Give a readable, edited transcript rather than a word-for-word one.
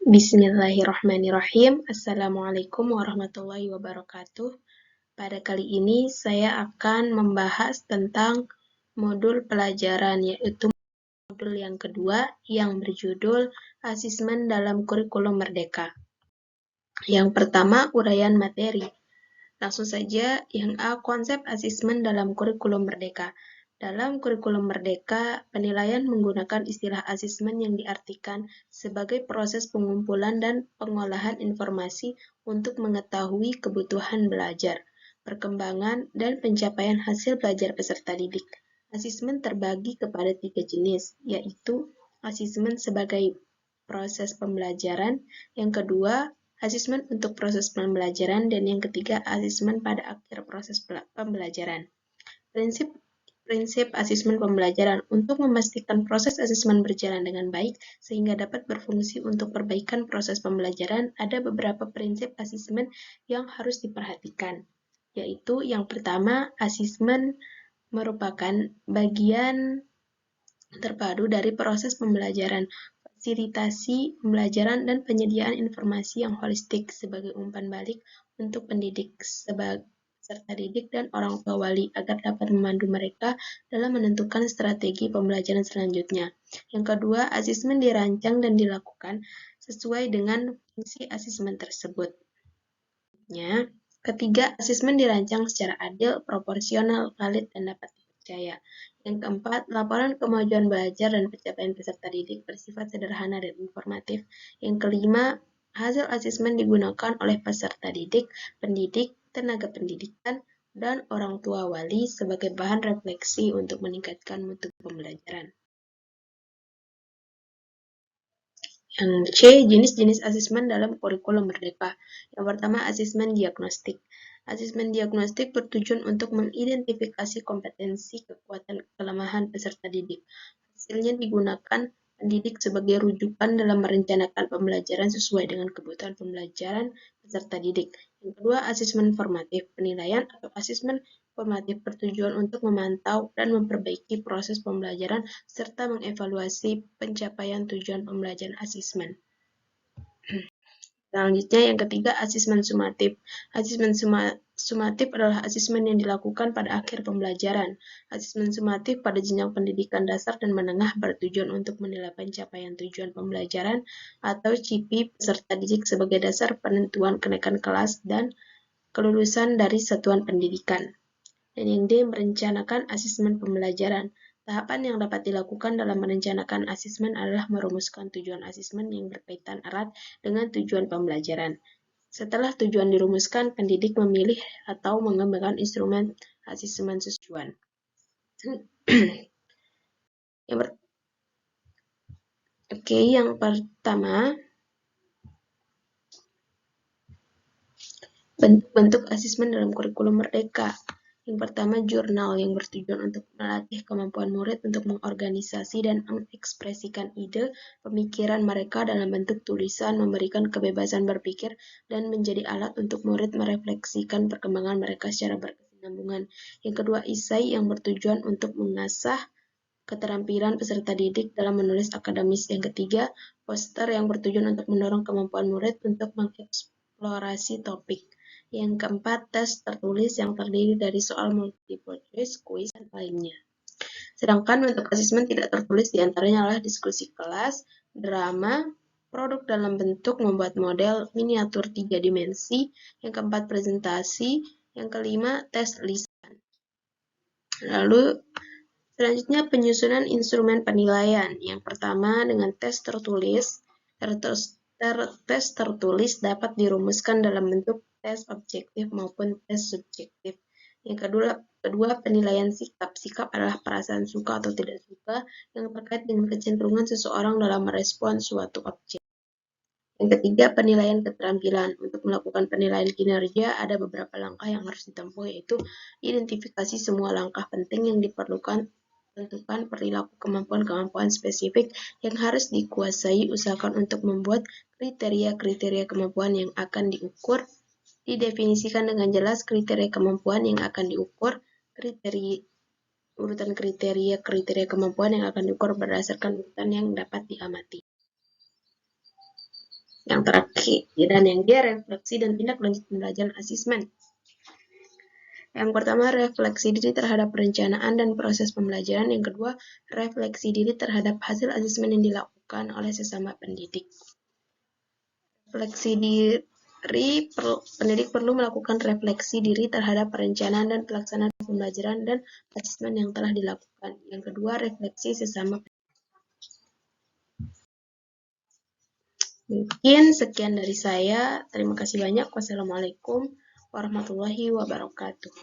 Bismillahirrahmanirrahim. Assalamualaikum warahmatullahi wabarakatuh. Pada kali ini saya akan membahas tentang modul pelajaran, yaitu modul yang kedua yang berjudul Asesmen dalam Kurikulum Merdeka. Yang pertama, uraian materi. Langsung saja, yang A, konsep asesmen dalam kurikulum merdeka. Dalam kurikulum merdeka, penilaian menggunakan istilah asesmen yang diartikan sebagai proses pengumpulan dan pengolahan informasi untuk mengetahui kebutuhan belajar, perkembangan, dan pencapaian hasil belajar peserta didik. Asesmen terbagi kepada 3 jenis, yaitu asesmen sebagai proses pembelajaran, yang kedua, asesmen untuk proses pembelajaran, dan yang ketiga, asesmen pada akhir proses pembelajaran. Prinsip asesmen pembelajaran untuk memastikan proses asesmen berjalan dengan baik sehingga dapat berfungsi untuk perbaikan proses pembelajaran, ada beberapa prinsip asesmen yang harus diperhatikan, yaitu yang pertama, asesmen merupakan bagian terpadu dari proses pembelajaran, fasilitasi pembelajaran, dan penyediaan informasi yang holistik sebagai umpan balik untuk pendidik, peserta didik, dan orang tua wali agar dapat memandu mereka dalam menentukan strategi pembelajaran selanjutnya. Yang kedua, asesmen dirancang dan dilakukan sesuai dengan fungsi asesmen tersebut. Ketiga, asesmen dirancang secara adil, proporsional, valid, dan dapat dipercaya. Yang keempat, laporan kemajuan belajar dan pencapaian peserta didik bersifat sederhana dan informatif. Yang kelima, hasil asesmen digunakan oleh peserta didik, pendidik, tenaga pendidikan, dan orang tua wali sebagai bahan refleksi untuk meningkatkan mutu pembelajaran. Yang C, jenis-jenis asesmen dalam kurikulum merdeka. Yang pertama, asesmen diagnostik. Asesmen diagnostik bertujuan untuk mengidentifikasi kompetensi, kekuatan, kelemahan peserta didik. Hasilnya digunakan pendidik sebagai rujukan dalam merencanakan pembelajaran sesuai dengan kebutuhan pembelajaran peserta didik. Yang kedua, asesmen formatif. Penilaian atau asesmen formatif bertujuan untuk memantau dan memperbaiki proses pembelajaran serta mengevaluasi pencapaian tujuan pembelajaran asesmen. Selanjutnya yang ketiga, asesmen sumatif. Asesmen sumatif adalah asesmen yang dilakukan pada akhir pembelajaran. Asesmen sumatif pada jenjang pendidikan dasar dan menengah bertujuan untuk menilai pencapaian tujuan pembelajaran atau CIPI peserta didik sebagai dasar penentuan kenaikan kelas dan kelulusan dari satuan pendidikan. Dan yang D, merencanakan asesmen pembelajaran. Tahapan yang dapat dilakukan dalam merencanakan asesmen adalah merumuskan tujuan asesmen yang berkaitan erat dengan tujuan pembelajaran. Setelah tujuan dirumuskan, pendidik memilih atau mengembangkan instrumen asesmen sesuai. Yang pertama, bentuk-bentuk asesmen dalam kurikulum merdeka. Yang pertama, jurnal yang bertujuan untuk melatih kemampuan murid untuk mengorganisasi dan mengekspresikan ide, pemikiran mereka dalam bentuk tulisan, memberikan kebebasan berpikir, dan menjadi alat untuk murid merefleksikan perkembangan mereka secara berkesinambungan. Yang kedua, esai yang bertujuan untuk mengasah keterampilan peserta didik dalam menulis akademis. Yang ketiga, poster yang bertujuan untuk mendorong kemampuan murid untuk mengeksplorasi topik. Yang keempat, tes tertulis yang terdiri dari soal multiple choice, quiz, dan lainnya. Sedangkan bentuk asesmen tidak tertulis diantaranya adalah diskusi kelas, drama, produk dalam bentuk membuat model miniatur 3 dimensi, yang keempat presentasi, yang kelima tes lisan. Lalu selanjutnya penyusunan instrumen penilaian. Yang pertama dengan tes tertulis. Tes tertulis dapat dirumuskan dalam bentuk tes objektif maupun tes subjektif. Yang kedua penilaian sikap. Sikap adalah perasaan suka atau tidak suka yang terkait dengan kecenderungan seseorang dalam merespon suatu objek. Yang ketiga, penilaian keterampilan. Untuk melakukan penilaian kinerja, ada beberapa langkah yang harus ditempuh, yaitu identifikasi semua langkah penting yang diperlukan, tentukan perilaku kemampuan-kemampuan spesifik yang harus dikuasai, usahakan untuk membuat kriteria-kriteria kemampuan yang akan diukur, didefinisikan dengan jelas kriteria kemampuan yang akan diukur, urutan kriteria kemampuan yang akan diukur berdasarkan urutan yang dapat diamati. Yang terakhir, dan yang dia refleksi dan tindak lanjut pembelajaran asesmen. Yang pertama, refleksi diri terhadap perencanaan dan proses pembelajaran. Yang kedua, refleksi diri terhadap hasil asesmen yang dilakukan oleh sesama pendidik. Refleksi diri, pendidik perlu melakukan refleksi diri terhadap perencanaan dan pelaksanaan pembelajaran dan asesmen yang telah dilakukan. Yang kedua, refleksi sesama pendidik. Mungkin sekian dari saya. Terima kasih banyak. Wassalamualaikum warahmatullahi wabarakatuh.